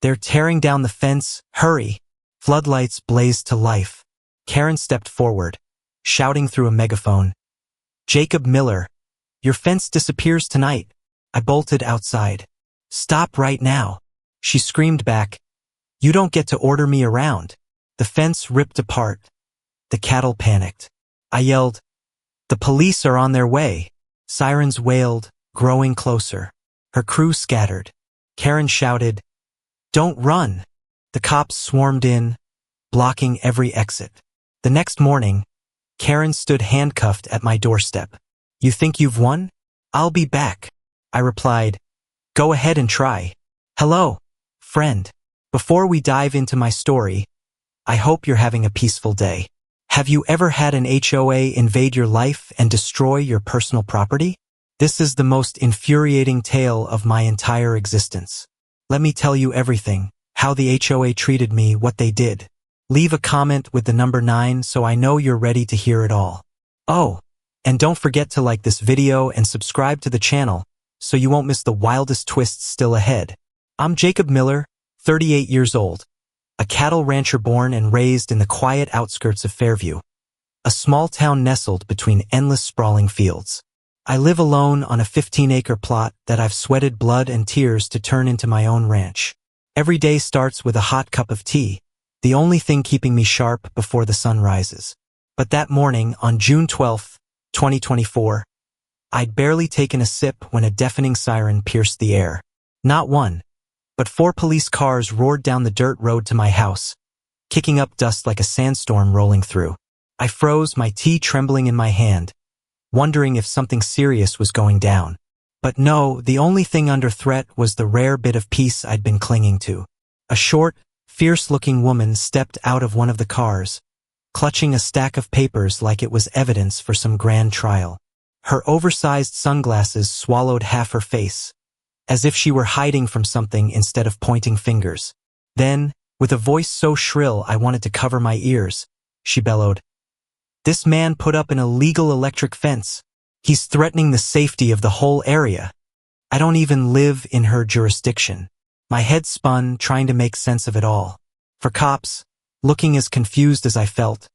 They're tearing down the fence. Hurry! Floodlights blazed to life. Karen stepped forward, shouting through a megaphone. Jacob Miller, your fence disappears tonight. I bolted outside. Stop right now. She screamed back. You don't get to order me around. The fence ripped apart. The cattle panicked. I yelled, the police are on their way. Sirens wailed, growing closer. Her crew scattered. Karen shouted, don't run. The cops swarmed in, blocking every exit. The next morning, Karen stood handcuffed at my doorstep. You think you've won? I'll be back. I replied, go ahead and try. Hello, friend. Before we dive into my story, I hope you're having a peaceful day. Have you ever had an HOA invade your life and destroy your personal property? This is the most infuriating tale of my entire existence. Let me tell you everything, how the HOA treated me, what they did. Leave a comment with the number 9 so I know you're ready to hear it all. Oh, and don't forget to like this video and subscribe to the channel so you won't miss the wildest twists still ahead. I'm Jacob Miller, 38 years old, a cattle rancher born and raised in the quiet outskirts of Fairview, a small town nestled between endless sprawling fields. I live alone on a 15-acre plot that I've sweated blood and tears to turn into my own ranch. Every day starts with a hot cup of tea, the only thing keeping me sharp before the sun rises. But that morning, on June 12, 2024, I'd barely taken a sip when a deafening siren pierced the air. Not one, but 4 police cars roared down the dirt road to my house, kicking up dust like a sandstorm rolling through. I froze, my tea trembling in my hand, wondering if something serious was going down. But no, the only thing under threat was the rare bit of peace I'd been clinging to. A short, fierce-looking woman stepped out of one of the cars, clutching a stack of papers like it was evidence for some grand trial. Her oversized sunglasses swallowed half her face, as if she were hiding from something instead of pointing fingers. Then, with a voice so shrill I wanted to cover my ears, she bellowed, this man put up an illegal electric fence. He's threatening the safety of the whole area. I don't even live in her jurisdiction. My head spun, trying to make sense of it all. For cops, looking as confused as I felt,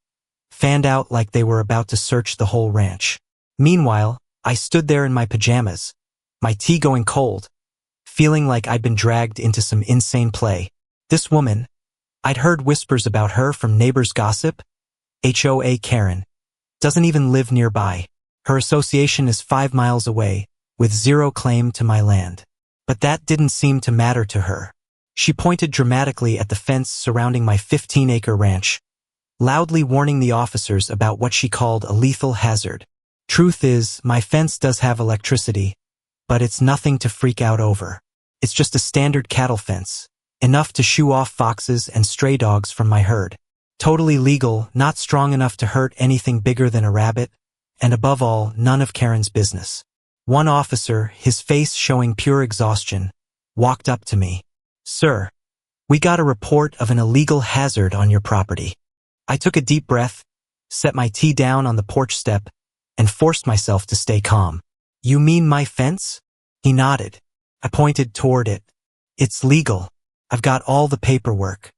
fanned out like they were about to search the whole ranch. Meanwhile, I stood there in my pajamas, my tea going cold, feeling like I'd been dragged into some insane play. This woman, I'd heard whispers about her from neighbors' gossip. HOA Karen doesn't even live nearby. Her association is 5 miles away, with zero claim to my land. But that didn't seem to matter to her. She pointed dramatically at the fence surrounding my 15-acre ranch, loudly warning the officers about what she called a lethal hazard. Truth is, my fence does have electricity, but it's nothing to freak out over. It's just a standard cattle fence, enough to shoo off foxes and stray dogs from my herd. Totally legal, not strong enough to hurt anything bigger than a rabbit, and above all, none of Karen's business. One officer, his face showing pure exhaustion, walked up to me. Sir, we got a report of an illegal hazard on your property. I took a deep breath, set my tea down on the porch step, and forced myself to stay calm. You mean my fence? He nodded. I pointed toward it. It's legal. I've got all the paperwork.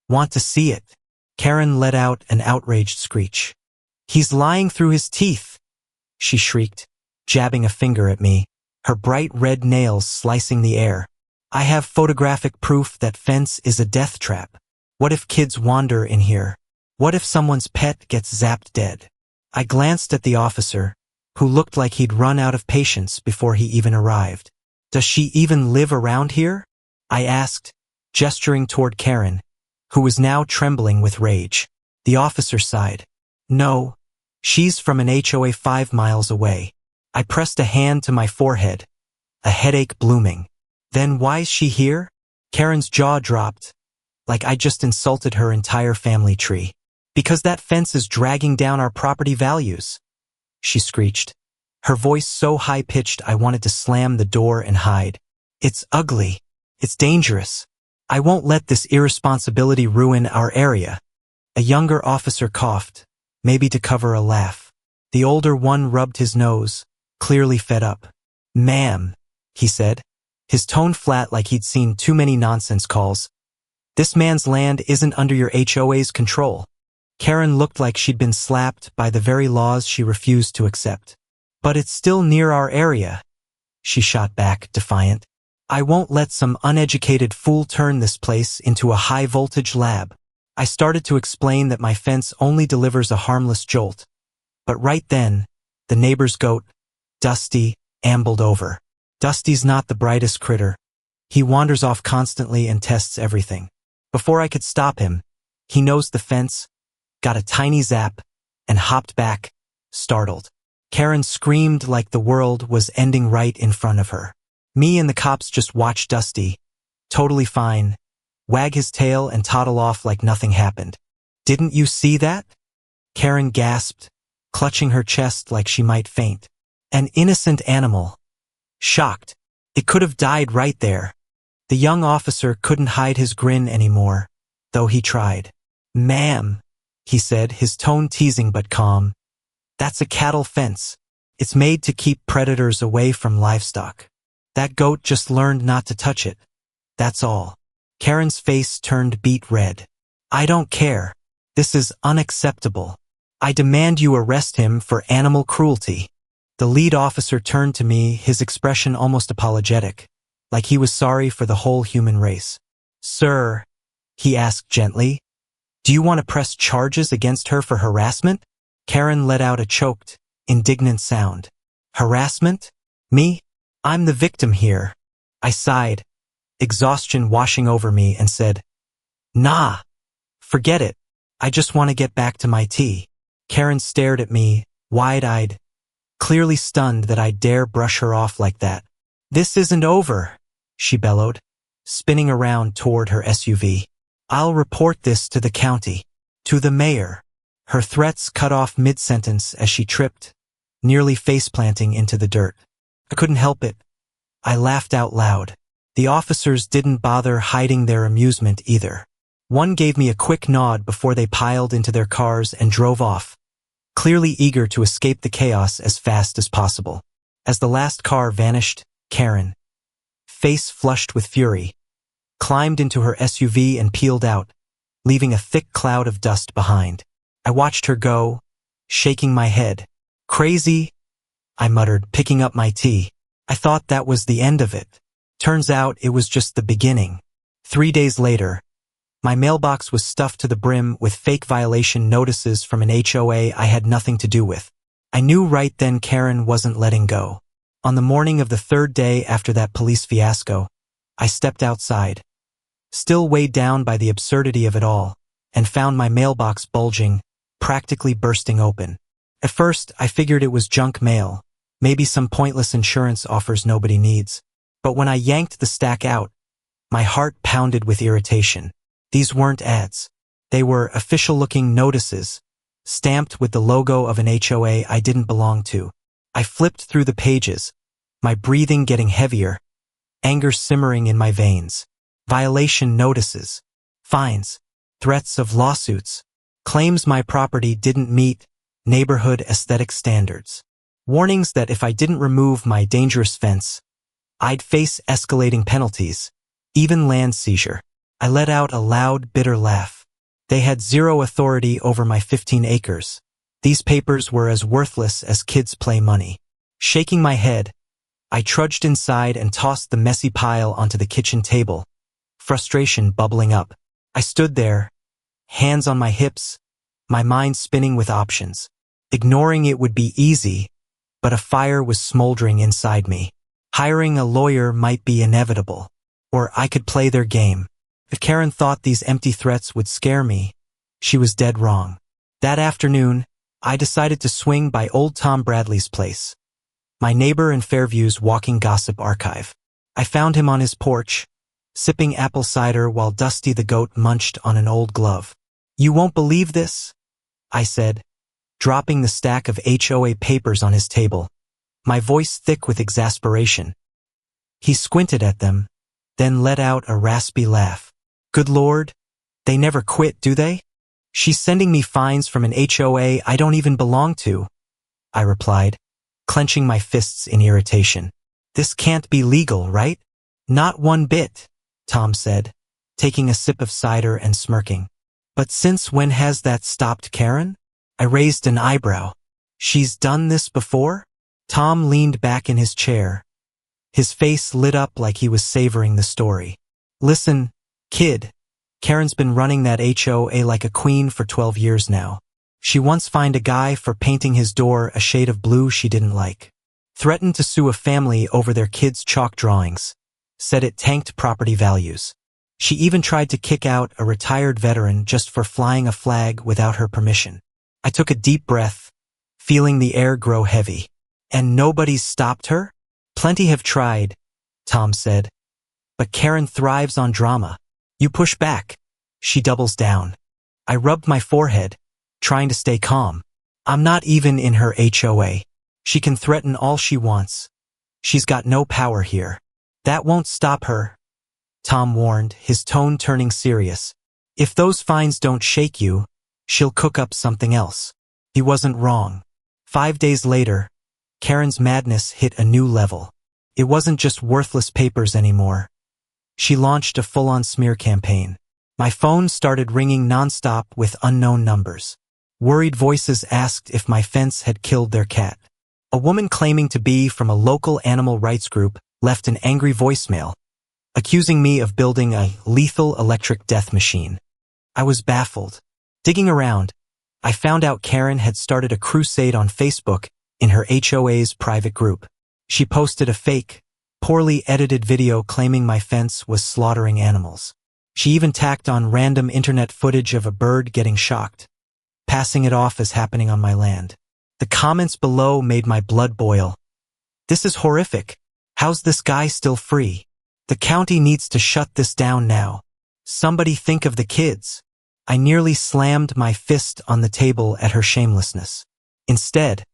Want to see it? Karen let out an outraged screech. He's lying through his teeth, she shrieked, jabbing a finger at me, her bright red nails slicing the air. I have photographic proof that fence is a death trap. What if kids wander in here? What if someone's pet gets zapped dead? I glanced at the officer, who looked like he'd run out of patience before he even arrived. Does she even live around here? I asked, gesturing toward Karen, who was now trembling with rage. The officer sighed. No, she's from an HOA 5 miles away. I pressed a hand to my forehead, a headache blooming. Then why's she here? Karen's jaw dropped, like I just insulted her entire family tree. Because that fence is dragging down our property values, she screeched, her voice so high-pitched I wanted to slam the door and hide. It's ugly. It's dangerous. I won't let this irresponsibility ruin our area. A younger officer coughed, maybe to cover a laugh. The older one rubbed his nose, clearly fed up. Ma'am, he said, his tone flat like he'd seen too many nonsense calls. This man's land isn't under your HOA's control. Karen looked like she'd been slapped by the very laws she refused to accept. But it's still near our area, she shot back, defiant. I won't let some uneducated fool turn this place into a high-voltage lab. I started to explain that my fence only delivers a harmless jolt. But right then, the neighbor's goat, Dusty, ambled over. Dusty's not the brightest critter. He wanders off constantly and tests everything. Before I could stop him, he nosed the fence, got a tiny zap, and hopped back, startled. Karen screamed like the world was ending right in front of her. Me and the cops just watched Dusty, totally fine, wag his tail and toddle off like nothing happened. Didn't you see that? Karen gasped, clutching her chest like she might faint. An innocent animal. Shocked. It could have died right there. The young officer couldn't hide his grin anymore, though he tried. Ma'am, he said, his tone teasing but calm. That's a cattle fence. It's made to keep predators away from livestock. That goat just learned not to touch it. That's all. Karen's face turned beet red. I don't care. This is unacceptable. I demand you arrest him for animal cruelty. The lead officer turned to me, his expression almost apologetic, like he was sorry for the whole human race. Sir, he asked gently, do you want to press charges against her for harassment? Karen let out a choked, indignant sound. Harassment? Me? I'm the victim here. I sighed, exhaustion washing over me, and said, Nah, forget it. I just want to get back to my tea. Karen stared at me, wide-eyed, clearly stunned that I dare brush her off like that. This isn't over, she bellowed, spinning around toward her SUV. I'll report this to the county, to the mayor. Her threats cut off mid-sentence as she tripped, nearly face-planting into the dirt. I couldn't help it. I laughed out loud. The officers didn't bother hiding their amusement either. One gave me a quick nod before they piled into their cars and drove off, clearly eager to escape the chaos as fast as possible. As the last car vanished, Karen, face flushed with fury, climbed into her SUV and peeled out, leaving a thick cloud of dust behind. I watched her go, shaking my head. Crazy, I muttered, picking up my tea. I thought that was the end of it. Turns out it was just the beginning. 3 days later, my mailbox was stuffed to the brim with fake violation notices from an HOA I had nothing to do with. I knew right then Karen wasn't letting go. On the morning of the 3rd day after that police fiasco, I stepped outside, still weighed down by the absurdity of it all, and found my mailbox bulging, practically bursting open. At first, I figured it was junk mail, maybe some pointless insurance offers nobody needs. But when I yanked the stack out, my heart pounded with irritation. These weren't ads. They were official-looking notices, stamped with the logo of an HOA I didn't belong to. I flipped through the pages, my breathing getting heavier, anger simmering in my veins. Violation notices, fines, threats of lawsuits, claims my property didn't meet neighborhood aesthetic standards, warnings that if I didn't remove my dangerous fence, I'd face escalating penalties, even land seizure. I let out a loud, bitter laugh. They had zero authority over my 15 acres. These papers were as worthless as kids' play money. Shaking my head, I trudged inside and tossed the messy pile onto the kitchen table, frustration bubbling up. I stood there, hands on my hips, my mind spinning with options. Ignoring it would be easy, but a fire was smoldering inside me. Hiring a lawyer might be inevitable, or I could play their game. If Karen thought these empty threats would scare me, she was dead wrong. That afternoon, I decided to swing by old Tom Bradley's place, my neighbor in Fairview's walking gossip archive. I found him on his porch, sipping apple cider while Dusty the goat munched on an old glove. You won't believe this, I said, dropping the stack of HOA papers on his table, my voice thick with exasperation. He squinted at them, then let out a raspy laugh. Good Lord, they never quit, do they? She's sending me fines from an HOA I don't even belong to, I replied, clenching my fists in irritation. This can't be legal, right? Not one bit, Tom said, taking a sip of cider and smirking. But since when has that stopped, Karen? I raised an eyebrow. She's done this before? Tom leaned back in his chair. His face lit up like he was savoring the story. Listen, kid, Karen's been running that HOA like a queen for 12 years now. She once fined a guy for painting his door a shade of blue she didn't like. Threatened to sue a family over their kids' chalk drawings. Said it tanked property values. She even tried to kick out a retired veteran just for flying a flag without her permission. I took a deep breath, feeling the air grow heavy. And nobody's stopped her? Plenty have tried, Tom said. But Karen thrives on drama. You push back. She doubles down. I rubbed my forehead, trying to stay calm. I'm not even in her HOA. She can threaten all she wants. She's got no power here. That won't stop her, Tom warned, his tone turning serious. If those fines don't shake you, she'll cook up something else. He wasn't wrong. 5 days later, Karen's madness hit a new level. It wasn't just worthless papers anymore. She launched a full-on smear campaign. My phone started ringing nonstop with unknown numbers. Worried voices asked if my fence had killed their cat. A woman claiming to be from a local animal rights group left an angry voicemail, accusing me of building a lethal electric death machine. I was baffled. Digging around, I found out Karen had started a crusade on Facebook in her HOA's private group. She posted a fake, poorly edited video claiming my fence was slaughtering animals. She even tacked on random internet footage of a bird getting shocked, passing it off as happening on my land. The comments below made my blood boil. This is horrific. How's this guy still free? The county needs to shut this down now. Somebody think of the kids. I nearly slammed my fist on the table at her shamelessness. Instead,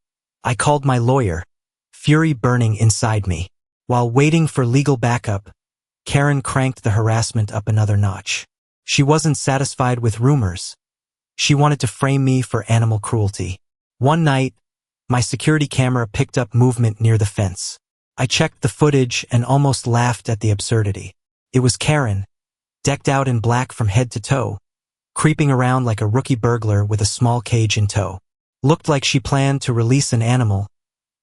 I called my lawyer, fury burning inside me. While waiting for legal backup, Karen cranked the harassment up another notch. She wasn't satisfied with rumors. She wanted to frame me for animal cruelty. One night, my security camera picked up movement near the fence. I checked the footage and almost laughed at the absurdity. It was Karen, decked out in black from head to toe, creeping around like a rookie burglar with a small cage in tow. Looked like she planned to release an animal,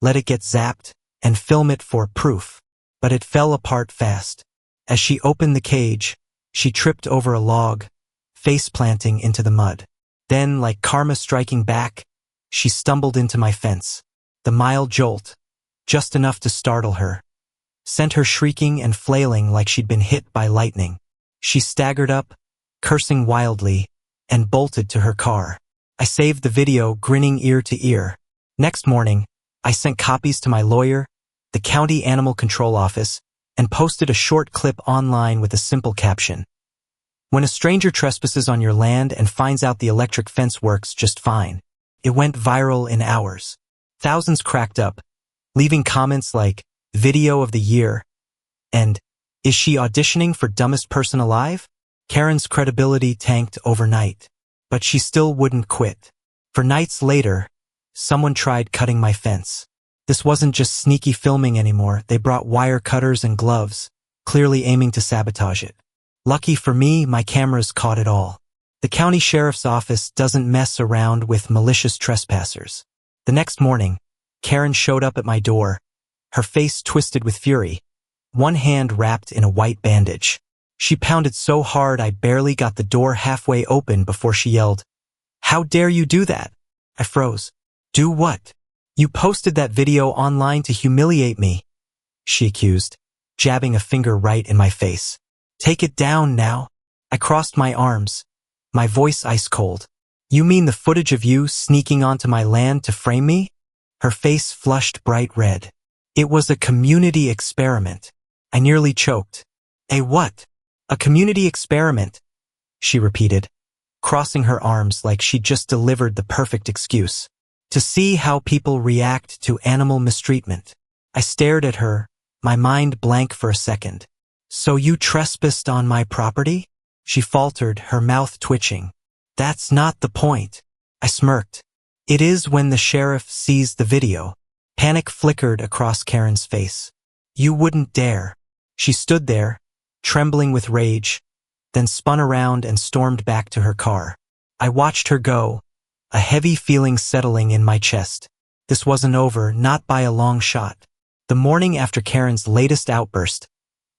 let it get zapped, and film it for proof. But it fell apart fast. As she opened the cage, she tripped over a log, face planting into the mud. Then, like karma striking back, she stumbled into my fence. The mild jolt, just enough to startle her, sent her shrieking and flailing like she'd been hit by lightning. She staggered up, cursing wildly, and bolted to her car. I saved the video, grinning ear to ear. Next morning, I sent copies to my lawyer, the county animal control office, and posted a short clip online with a simple caption. When a stranger trespasses on your land and finds out the electric fence works just fine. It went viral in hours. Thousands cracked up, leaving comments like, video of the year, and, is she auditioning for dumbest person alive? Karen's credibility tanked overnight, but she still wouldn't quit. For nights later, someone tried cutting my fence. This wasn't just sneaky filming anymore. They brought wire cutters and gloves, clearly aiming to sabotage it. Lucky for me, my cameras caught it all. The county sheriff's office doesn't mess around with malicious trespassers. The next morning, Karen showed up at my door, her face twisted with fury, one hand wrapped in a white bandage. She pounded so hard I barely got the door halfway open before she yelled, "How dare you do that?" I froze. Do what? You posted that video online to humiliate me, she accused, jabbing a finger right in my face. Take it down now. I crossed my arms, my voice ice cold. You mean the footage of you sneaking onto my land to frame me? Her face flushed bright red. It was a community experiment. I nearly choked. A what? A community experiment, she repeated, crossing her arms like she'd just delivered the perfect excuse. To see how people react to animal mistreatment. I stared at her, my mind blank for a second. So you trespassed on my property? She faltered, her mouth twitching. That's not the point. I smirked. It is when the sheriff sees the video. Panic flickered across Karen's face. You wouldn't dare. She stood there, trembling with rage, then spun around and stormed back to her car. I watched her go, a heavy feeling settling in my chest. This wasn't over, not by a long shot. The morning after Karen's latest outburst,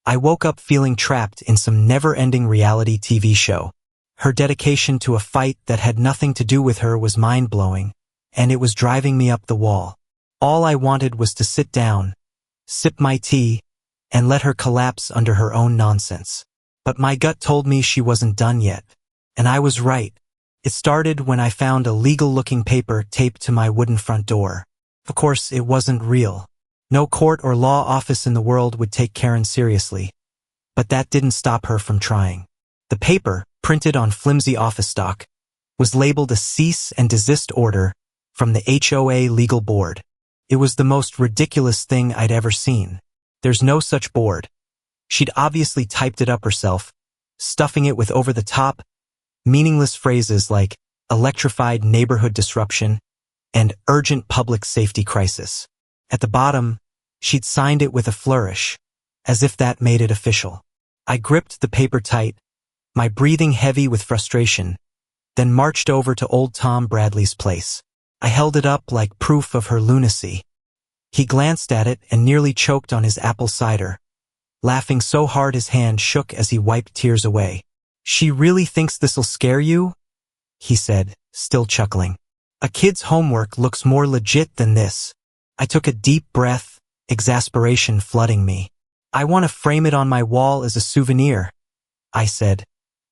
I woke up feeling trapped in some never-ending reality TV show. Her dedication to a fight that had nothing to do with her was mind-blowing, and it was driving me up the wall. All I wanted was to sit down, sip my tea, and let her collapse under her own nonsense. But my gut told me she wasn't done yet. And I was right. It started when I found a legal-looking paper taped to my wooden front door. Of course, it wasn't real. No court or law office in the world would take Karen seriously. But that didn't stop her from trying. The paper, printed on flimsy office stock, was labeled a cease and desist order from the HOA legal board. It was the most ridiculous thing I'd ever seen. There's no such board. She'd obviously typed it up herself, stuffing it with over-the-top, meaningless phrases like electrified neighborhood disruption and urgent public safety crisis. At the bottom, she'd signed it with a flourish, as if that made it official. I gripped the paper tight, my breathing heavy with frustration, then marched over to old Tom Bradley's place. I held it up like proof of her lunacy. He glanced at it and nearly choked on his apple cider, laughing so hard his hand shook as he wiped tears away. "She really thinks this'll scare you?" he said, still chuckling. "A kid's homework looks more legit than this." I took a deep breath, exasperation flooding me. "I want to frame it on my wall as a souvenir," I said,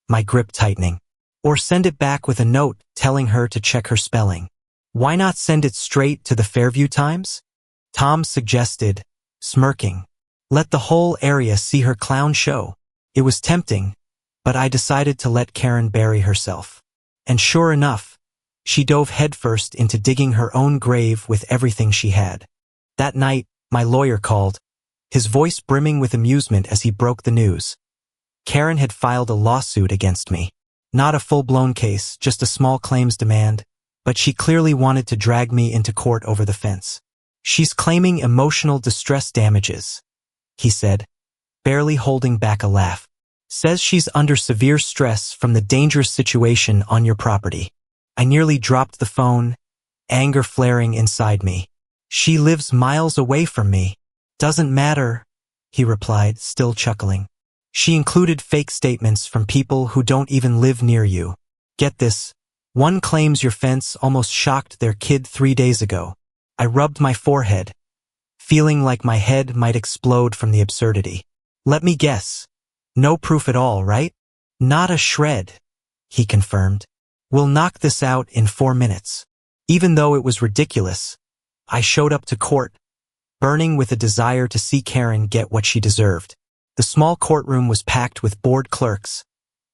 my grip tightening. "Or send it back with a note telling her to check her spelling." "Why not send it straight to the Fairview Times?" Tom suggested, smirking. "Let the whole area see her clown show." It was tempting, but I decided to let Karen bury herself. And sure enough, she dove headfirst into digging her own grave with everything she had. That night, my lawyer called, his voice brimming with amusement as he broke the news. Karen had filed a lawsuit against me. Not a full-blown case, just a small claims demand, but she clearly wanted to drag me into court over the fence. "She's claiming emotional distress damages," he said, barely holding back a laugh. "Says she's under severe stress from the dangerous situation on your property." I nearly dropped the phone, anger flaring inside me. "She lives miles away from me." "Doesn't matter," he replied, still chuckling. "She included fake statements from people who don't even live near you. Get this, one claims your fence almost shocked their kid 3 days ago." I rubbed my forehead, feeling like my head might explode from the absurdity. "Let me guess. No proof at all, right?" "Not a shred," he confirmed. "We'll knock this out in 4 minutes." Even though it was ridiculous, I showed up to court, burning with a desire to see Karen get what she deserved. The small courtroom was packed with bored clerks,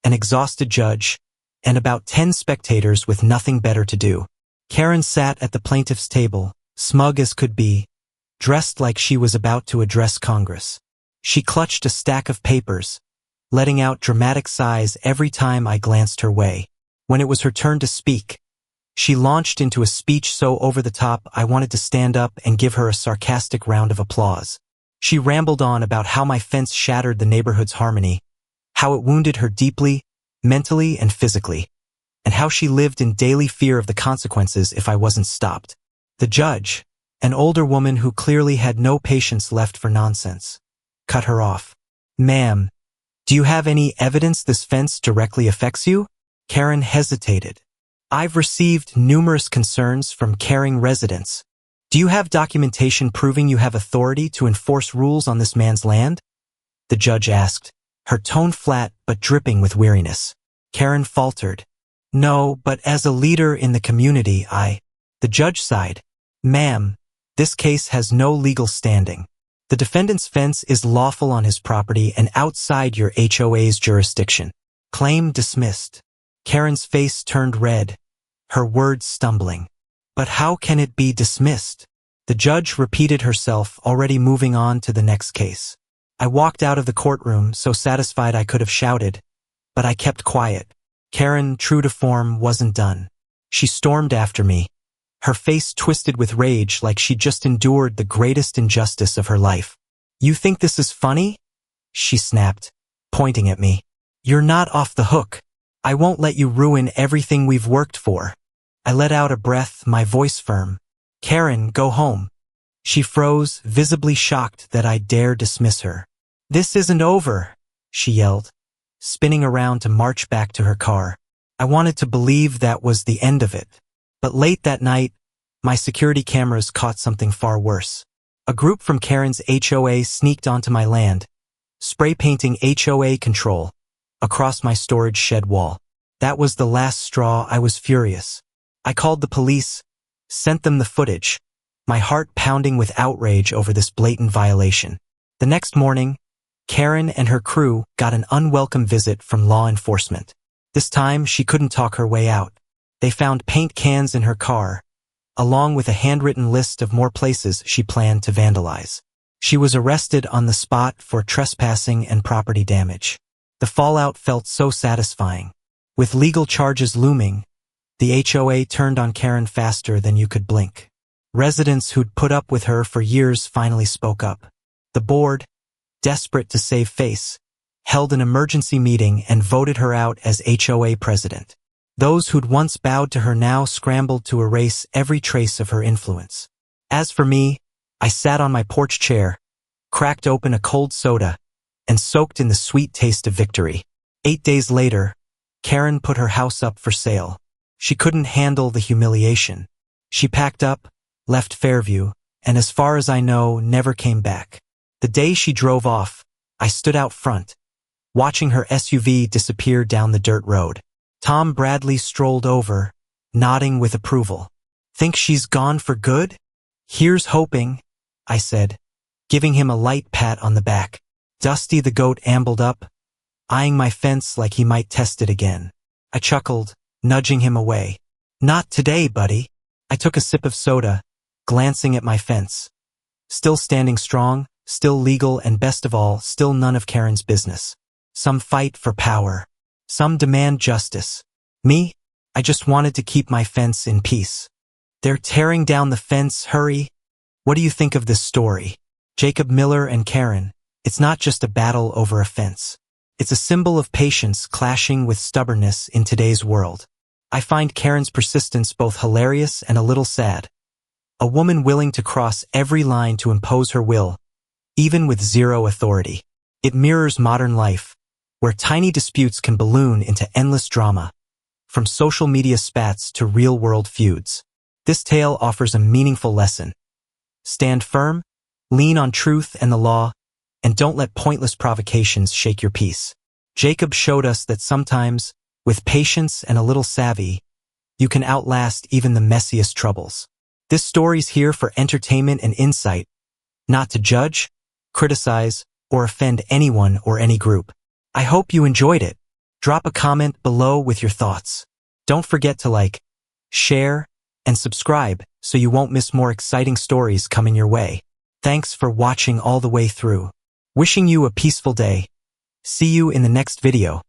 an exhausted judge, and about 10 spectators with nothing better to do. Karen sat at the plaintiff's table, smug as could be, dressed like she was about to address Congress. She clutched a stack of papers, letting out dramatic sighs every time I glanced her way. When it was her turn to speak, she launched into a speech so over the top I wanted to stand up and give her a sarcastic round of applause. She rambled on about how my fence shattered the neighborhood's harmony, how it wounded her deeply, mentally and physically, and how she lived in daily fear of the consequences if I wasn't stopped. The judge, an older woman who clearly had no patience left for nonsense, cut her off. "Ma'am, do you have any evidence this fence directly affects you?" Karen hesitated. "I've received numerous concerns from caring residents. Do you have documentation proving you have authority to enforce rules on this man's land?" the judge asked, her tone flat but dripping with weariness. Karen faltered. "No, but as a leader in the community, The judge sighed. "Ma'am, this case has no legal standing. The defendant's fence is lawful on his property and outside your HOA's jurisdiction. Claim dismissed." Karen's face turned red, her words stumbling. "But how can it be dismissed?" The judge repeated herself, already moving on to the next case. I walked out of the courtroom, so satisfied I could have shouted, but I kept quiet. Karen, true to form, wasn't done. She stormed after me, her face twisted with rage like she'd just endured the greatest injustice of her life. "You think this is funny?" she snapped, pointing at me. You're not off the hook. I won't let you ruin everything we've worked for. I let out a breath, my voice firm. Karen, go home. She froze, visibly shocked that I dare dismiss her. This isn't over, she yelled, spinning around to march back to her car. I wanted to believe that was the end of it. But late that night, my security cameras caught something far worse. A group from Karen's HOA sneaked onto my land, spray painting HOA control across my storage shed wall. That was the last straw. I was furious. I called the police, sent them the footage, my heart pounding with outrage over this blatant violation. The next morning, Karen and her crew got an unwelcome visit from law enforcement. This time, she couldn't talk her way out. They found paint cans in her car, along with a handwritten list of more places she planned to vandalize. She was arrested on the spot for trespassing and property damage. The fallout felt so satisfying. With legal charges looming, the HOA turned on Karen faster than you could blink. Residents who'd put up with her for years finally spoke up. The board, desperate to save face, held an emergency meeting and voted her out as HOA president. Those who'd once bowed to her now scrambled to erase every trace of her influence. As for me, I sat on my porch chair, cracked open a cold soda, and soaked in the sweet taste of victory. 8 days later, Karen put her house up for sale. She couldn't handle the humiliation. She packed up, left Fairview, and as far as I know, never came back. The day she drove off, I stood out front, watching her SUV disappear down the dirt road. Tom Bradley strolled over, nodding with approval. Think she's gone for good? Here's hoping, I said, giving him a light pat on the back. Dusty the goat ambled up, eyeing my fence like he might test it again. I chuckled, nudging him away. Not today, buddy. I took a sip of soda, glancing at my fence. Still standing strong, still legal, and best of all, still none of Karen's business. Some fight for power. Some demand justice. Me? I just wanted to keep my fence in peace. They're tearing down the fence, hurry. What do you think of this story? Jacob Miller and Karen. It's not just a battle over a fence. It's a symbol of patience clashing with stubbornness in today's world. I find Karen's persistence both hilarious and a little sad. A woman willing to cross every line to impose her will, even with zero authority. It mirrors modern life, where tiny disputes can balloon into endless drama, from social media spats to real-world feuds. This tale offers a meaningful lesson. Stand firm, lean on truth and the law, and don't let pointless provocations shake your peace. Jacob showed us that sometimes, with patience and a little savvy, you can outlast even the messiest troubles. This story's here for entertainment and insight, not to judge, criticize, or offend anyone or any group. I hope you enjoyed it. Drop a comment below with your thoughts. Don't forget to like, share, and subscribe so you won't miss more exciting stories coming your way. Thanks for watching all the way through. Wishing you a peaceful day. See you in the next video.